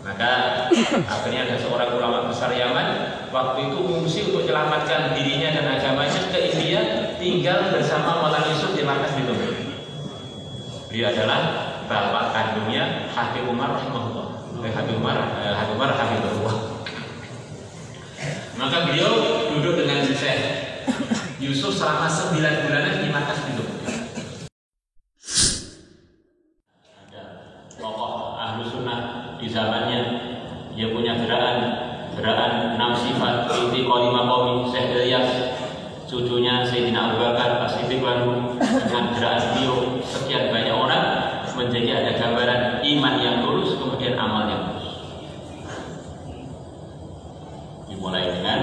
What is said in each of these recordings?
Maka akhirnya ada seorang ulama besar Yaman waktu itu mengungsi untuk menyelamatkan dirinya dan agamanya ke India, tinggal bersama Maulana Yusuf di markas di Tunggu. Dia adalah bapak kandungnya Habib Umar rahimahullah. Habib Umar Habibullah. Maka beliau duduk dengan Syekh Yusuf selama 9 bulanan di markas di Tunggu. Ada tokoh ahlu sunnah di zamannya, dia punya gerakan 6 sifat inti qalima qaumi Syekh Ilyas, cucunya Sayyidina Abu Bakar As-Siddiq dengan gerakan beliau sekian banyak orang menjadi ada gambaran iman yang lurus kemudian amal yang lurus. Dimulai dengan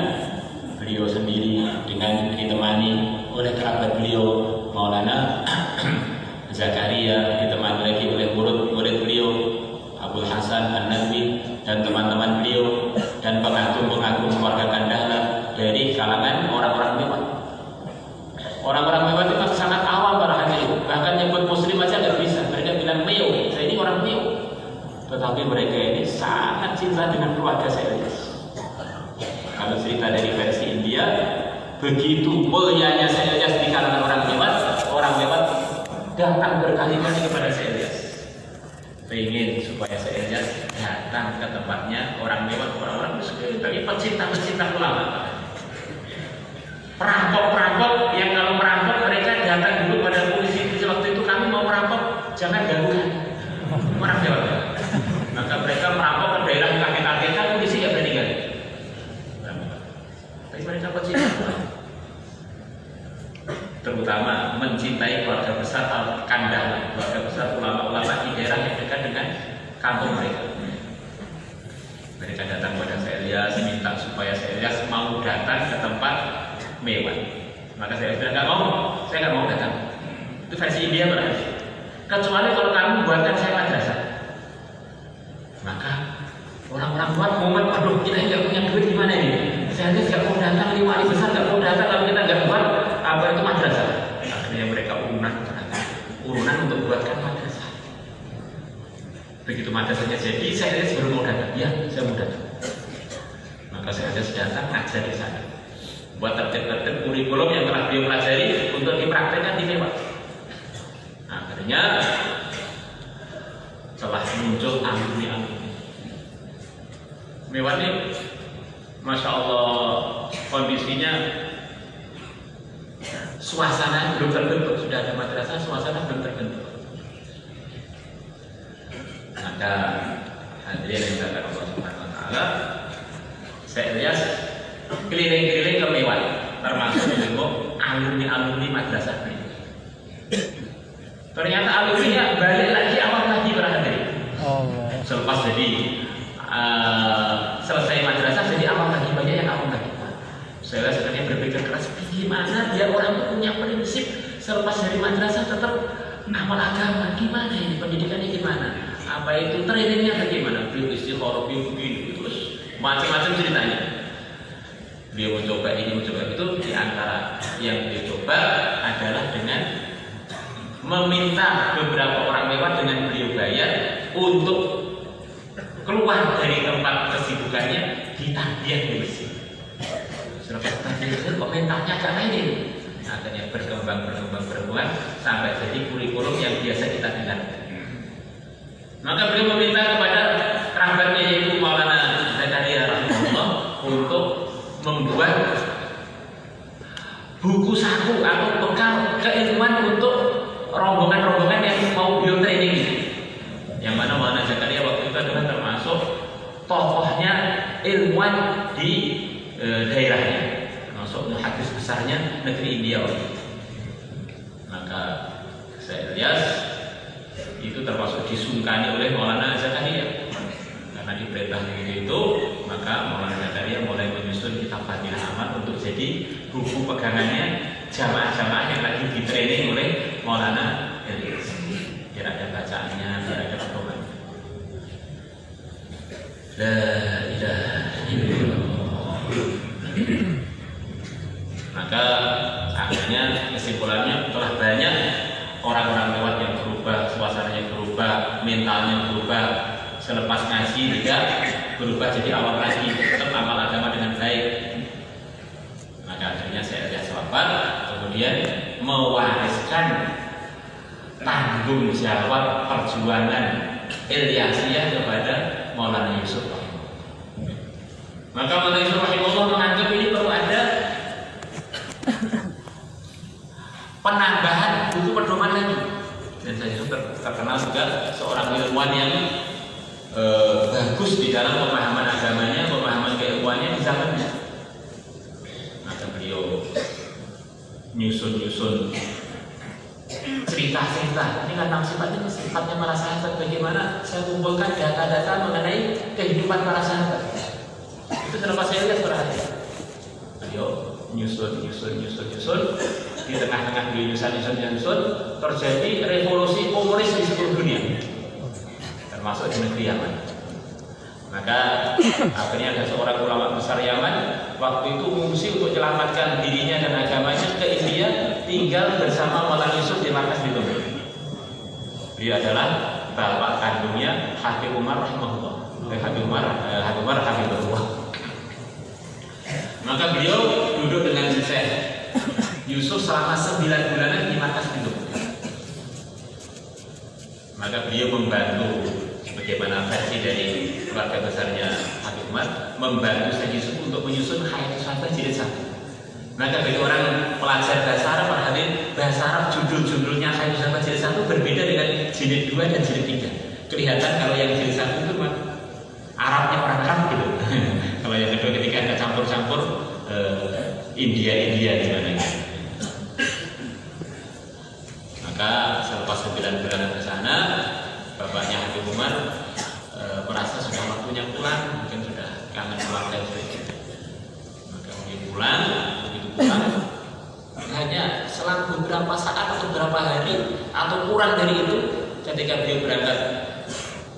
beliau sendiri dengan ditemani oleh kerabat beliau Maulana Zakaria, ditemani lagi oleh murid beliau Abdul Hasan An-Nadwi dan teman-teman beliau dan pengagum-pengagum keluarga Kandahar dari kalangan orang-orang mewah. Orang-orang mewah itu kan sangat awam para hadirin, bahkan nyebut muslim aja nggak bisa. Mereka bilang meo, saya ini orang meo. Tetapi mereka ini sangat cinta dengan keluarga saya. Kalau cerita dari versi India, begitu mulianya saya di kalangan orang mewah datang berkali-kali kepada saya. Pengen supaya saya datang ke tempatnya orang mewah, orang-orang miskin, tapi pecinta ulama. Perampok-perampok yang kalau merampok mereka datang dulu pada polisi waktu itu, kami mau merampok, jangan ganggu orang mewah. Maka mereka merampok ke daerah kakek-kakek, kan polisi ya berani ganggu. Tapi mereka pecinta, terutama mencintai keluarga besar Kandahar, keluarga besar ulama-ulama di daerah yang dekat dengan kampung mereka. Mereka datang kepada saya Ilyas, minta supaya saya Ilyas mau datang ke tempat mewah. Maka saya bilang saya nggak mau datang. Itu versi India berarti. Kecuali kalau kamu buatkan saya madrasah. Maka orang-orang luar momen, aduh kita nggak punya duit gimana ini? Saya nggak mau datang, ini wali besar nggak mau datang kalau kita nggak buat apa itu madrasah. Akhirnya mereka urunan untuk buatkan madrasah. Begitu madrasahnya jadi, saya baru mau datang. Ya, saya mau datang. Maka saya datang ngajar di sana. Buat tertib-tertib kurikulum yang telah beliau pelajari untuk dipraktekkan di Mewah. Akhirnya telah muncul alumni-alumni Mewah ini, masya Allah, kondisinya suasana belum terbentuk, sudah ada madrasah, suasana belum terbentuk. Maka hadirin yang dimuliakan Allah Subhanahu wa taala, saya Ilyas keliling-keliling ke Mewah, termasuk juga alumni-alumni madrasah ini. Ternyata alumninya balik lagi awal lagi para hadirin. Selepas jadi selesai madrasah jadi awal lagi, banyak yang awal lagi. Saya sebenarnya berpikir keras, gimana dia orang itu punya prinsip selepas dari madrasah tetap amal agama, gimana ini pendidikannya gimana? Apa itu trainingnya bagaimana? Beliau istikharah begini, terus macam-macam ceritanya. Dia mencoba ini, mencoba itu. Di antara yang dia coba adalah dengan meminta beberapa orang mewah dengan beliau bayar untuk keluar dari tempat kesibukannya di tahbiah di masjid. Selepas tahbiah itu komentarnya agak lain. Akhirnya berkembang sampai jadi kurikulum yang biasa kita dengar. Maka beliau meminta kepada kerabatnya yaitu Maulana Zakaria rahimahullah untuk membuat buku saku atau bekal keilmuan untuk rombongan-rombongan yang mau beliau training ini. Yang mana Maulana Zakaria waktu itu adalah termasuk tokohnya ilmuwan di daerahnya, termasuk muhaddis besarnya negeri India. Maka saya Ilyas itu termasuk disungkani oleh Maulana Zakaria. Karena diperintah begitu itu, maka Maulana Zakaria mulai menyusun kitab Fadhilul Amal untuk jadi buku pegangannya jamaah-jamaah yang lagi di training oleh Maulana Ilyas. Biar ada bacaannya, biar ada pedoman. La ilaha illallah. Maka akhirnya kesimpulannya telah banyak orang-orang lewat yang berubah, suasananya berubah, mentalnya berubah. Selepas ngaji juga berubah jadi awam lagi, tetap amal agama dengan baik. Maka akhirnya saya lihat sahabat, kemudian mewariskan tanggung jawab perjuangan Ilyasiyah kepada Maulana Yusuf. Maka Maulana Yusuf rahimahullah menganggap ini perlu ada penambahan buku pedoman lagi. Dan saya juga terkenal juga seorang ilmuwan yang bagus di dalam pemahaman agamanya, pemahaman keilmuannya di zamannya. Maka beliau nyusun cerita-cerita. Ini kan sifatnya para sahabat. Bagaimana saya kumpulkan data-data mengenai kehidupan para sahabat. Itu kenapa saya lihat perhatian. Beliau nyusun. Di tengah-tengah beliau nyusun, terjadi revolusi komunis di seluruh dunia, termasuk di negeri Yaman. Maka akhirnya ada seorang ulama besar Yaman waktu itu mengungsi untuk menyelamatkan dirinya dan agamanya ke India, tinggal bersama Maulana Yusuf di markas di Tunggu. Dia adalah bapak kandungnya Habib Umar rahimahullah. Habib Umar Habibullah. Maka beliau duduk dengan Syekh Yusuf selama 9 bulanan di markas itu. Maka beliau membantu, sebagaimana versi dari keluarga besarnya Habib Umar, membantu Syekh Yusuf untuk menyusun Hayatus Sahabat jilid 1. Maka bagi orang pelajar bahasa Arab, bahasa Arab judul-judulnya Hayatus Sahabat jilid 1 berbeda dengan jilid 2 dan jilid 3. Kelihatan kalau yang jilid 1 itu Arabnya orang Arab gitu. Kalau yang kedua ketika ada campur-campur India gimana gitu. Maka selepas 9 bulanan ke sana, bapaknya Habib Umar merasa sudah waktunya pulang, mungkin sudah kangen keluarga sedikit. Maka pulang, begitu pulang, hanya selang beberapa saat atau beberapa hari atau kurang dari itu, ketika beliau berangkat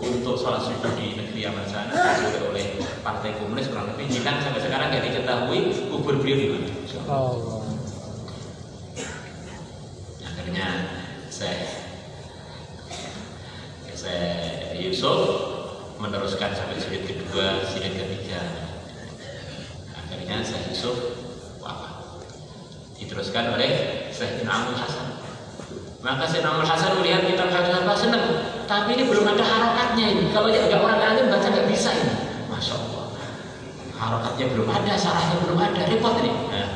untuk sholat subuh di negeri Yaman sana, disuruh oleh Partai Komunis kurang lebih hilang sampai sekarang nggak diketahui kubur beliau di mana. Akhirnya saya Yusuf meneruskan sampai jilid kedua, jilid ketiga. Akhirnya saya Yusuf wafat. Diteruskan oleh Syekh Amul Hasan. Maka Syekh Amul Hasan melihat kitab Hayatus senang, tapi ini belum ada harokatnya ini. Kalau nggak orang alim baca nggak bisa ini. Masya Allah, harokatnya belum ada, sarahnya belum ada, repot ini. Nah,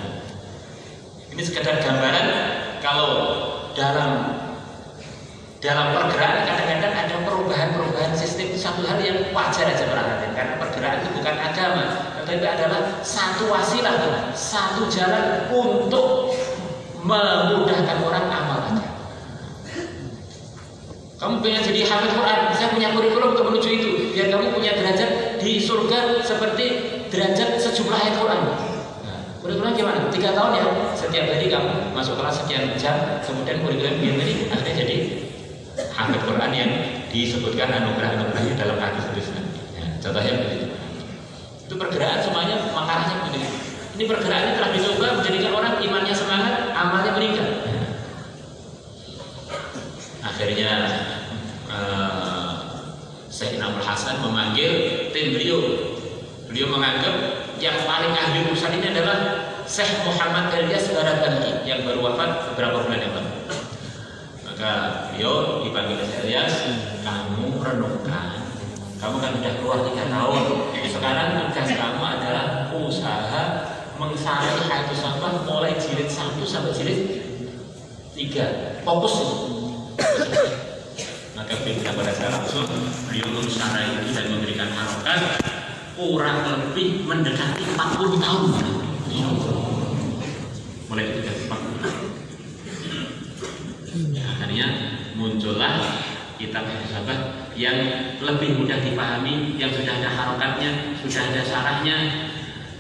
ini sekedar gambaran kalau dalam pergerakan kadang-kadang ada perubahan sistem, itu satu hal yang wajar aja perhatian, karena pergerakan itu bukan agama, tetapi adalah satu wasilah, satu jalan untuk memudahkan orang amal aja. Kamu pengen jadi hafid Quran, saya punya kurikulum untuk menuju itu, biar kamu punya derajat di surga seperti derajat sejumlah ayat Quran. Kurikulum gimana? 3 tahun ya, setiap hari kamu masuk kelas sekian jam, kemudian kurikulum biar tadi akhirnya jadi hafid Quran yang disebutkan anugerah-anugerahnya dalam hadis Islam. Ya, contohnya begitu. Itu pergerakan semuanya makanannya begitu. Ini pergerakan telah dicoba menjadikan orang imannya semangat, amalnya meningkat. Akhirnya Syekh Amul Hasan memanggil tim beliau. Beliau menganggap yang paling ahli urusan ini adalah Syekh Muhammad Ilyas Barakalki yang baru wafat beberapa bulan yang lalu. Maka beliau dipanggil Syekh Ilyas, kamu renungkan, kamu kan sudah keluar 3 tahun, sekarang tugas kamu adalah usaha mengsari Hayatus Sahabat mulai jilid 1 sampai jilid 3. Fokus. Maka beliau pada saya langsung beliau lulus syarah ini dan memberikan harokat kurang lebih mendekati 40 tahun. Mulai dari 40 tahun. Ya, akhirnya muncullah kitab Hayatus Sahabat yang lebih mudah dipahami, yang sudah ada harokatnya, sudah ada syarahnya,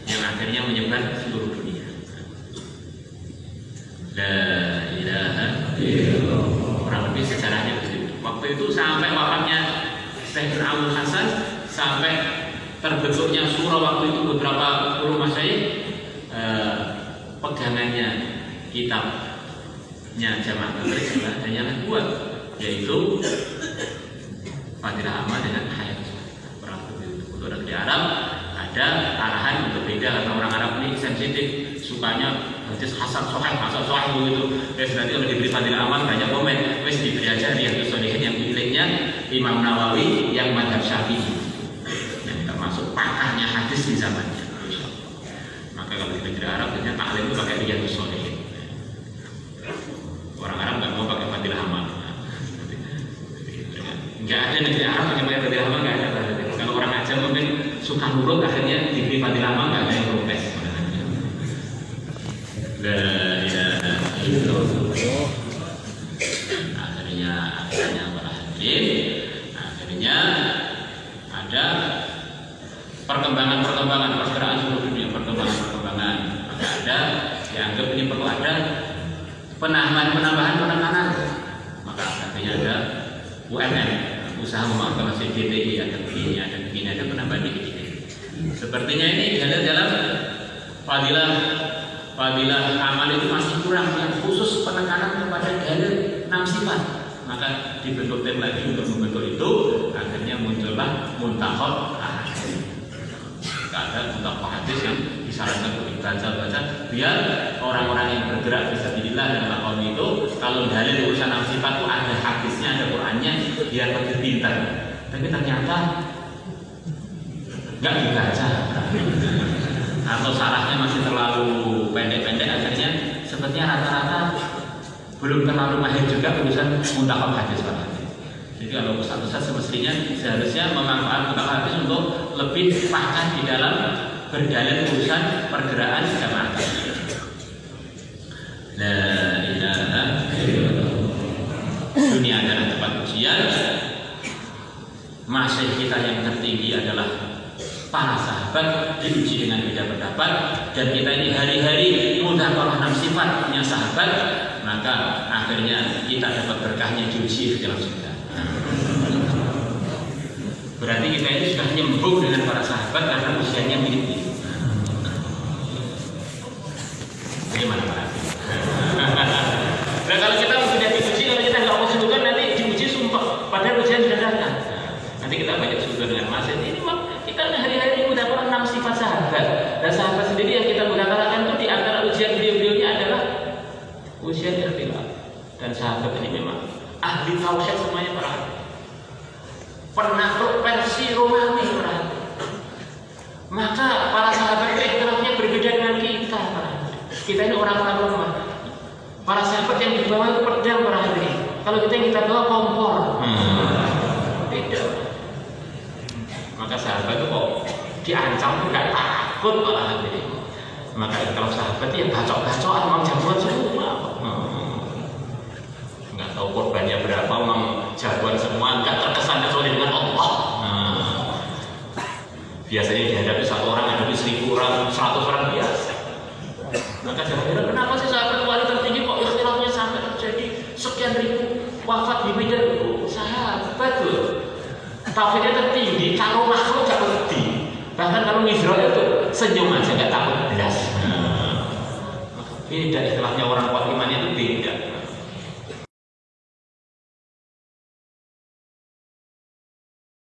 yang akhirnya menyebar seluruh dunia. La ilaha illallah. Kurang lebih sejarahnya begitu. Waktu itu sampai wafatnya Syekh Amul Hasan, sampai terbentuknya surah waktu itu beberapa puluh masyayikh, pegangannya kitab jamak takrib juga hanya dua, yaitu fadilah amal dengan hayat. Orang untuk di Arab ada arahan untuk beda karena orang Arab ini sensitif, sukanya hadis hasan sahih begitu. Terus nanti kalau diberi fadilah amal banyak komen, wes diberi aja Riyadhus Shalihin yang miliknya Imam Nawawi yang mazhab Syafi'i, yang termasuk pakarnya hadis di zamannya. Maka kalau di negeri Arab biasanya taklim itu pakai Riyadhus Shalihin. Orang Arab nggak mau pakai fadilah amal. Nggak ada negeri Arab yang pakai fadilah amal, nggak ada. Kalau orang Aceh mungkin suka nurut, akhirnya diberi fadilah amal nggak ada yang protes. Akhirnya para hadirin, akhirnya ada perkembangan pergerakan seluruh dunia, perkembangan. Maka ada dianggap ini perlu ada penambahan penekanan. Maka akhirnya ada UMM, usaha memaafkan CDTI, ada begini, ada penambahan dikit-dikit. Sepertinya ini dalam fadilah amal itu masih kurang, yang khusus penekanan kepada dalil 6 sifat. Maka dibentuk tim lagi untuk membentuk itu, akhirnya muncullah muntakhab hadis. Ada muntakhab hadis yang disarankan untuk dibaca biar orang-orang yang bergerak fisabilillah dan lakon itu, kalau dalil urusan 6 sifat itu ada hadisnya, ada Qur'annya, biar lebih pintar. Tapi ternyata nggak dibaca, atau sarahnya masih terlalu pendek-pendek, akhirnya sepertinya rata-rata belum terlalu mahir juga urusan muntakhab hadis. Jadi kalau ustaz-ustaz semestinya seharusnya memanfaatkan muntakhab hadis untuk lebih pakar di dalam berdalil urusan pergerakan jamaah. La ilaha illallah. Dunia adalah tempat ujian. Masih kita yang tertinggi adalah para sahabat, diuji dengan beda pendapat, dan kita ini hari-hari mudzakarah 6 sifatnya sahabat, maka akhirnya kita dapat berkahnya diuji dalam surga. Berarti kita ini sudah nyambung dengan para sahabat karena usianya mirip. Bagaimana Pak? Nah kalau kita sudah diuji, kalau kita nggak mau sungguh nanti diuji sumpah, padahal ujian sudah datang. Nanti kita banyak sungguh dengan masjid ini. Kita hari-hari mudzakarah 6 sifat sahabat, dan sahabat sendiri yang kita mudzakarahkan itu di antara ujian beliau-beliaunya adalah ujian ikhtilaf. Dan sahabat ini memang ahli tauhid semuanya penakluk versi Romawi perhati. Maka para sahabat ikhtilafnya berbeda dengan kita. Kita ini orang-orang lemah. Para sahabat yang di bawah itu pedang perhati. Kalau kita bawa kompor. Beda. Maka sahabat itu kok diancam itu nggak takut malah hati. Maka kalau sahabat ya bacok-bacokan, mau jagoan semua. Nggak tahu korbannya berapa, mau jagoan semua, nggak terkesan kecuali dengan Allah. Biasanya dihadapi 1 orang, hadapi 1000 orang, 100 orang biasa. Maka jangan kira kenapa sih sahabat wali tertinggi kok ikhtilafnya sampai terjadi sekian ribu wafat di medan. Sahabat loh. Tauhidnya tertinggi, kalau makhluk gak pedih. Bahkan kalau Israel itu senyum aja gak takut belas. Beda istilahnya orang kuat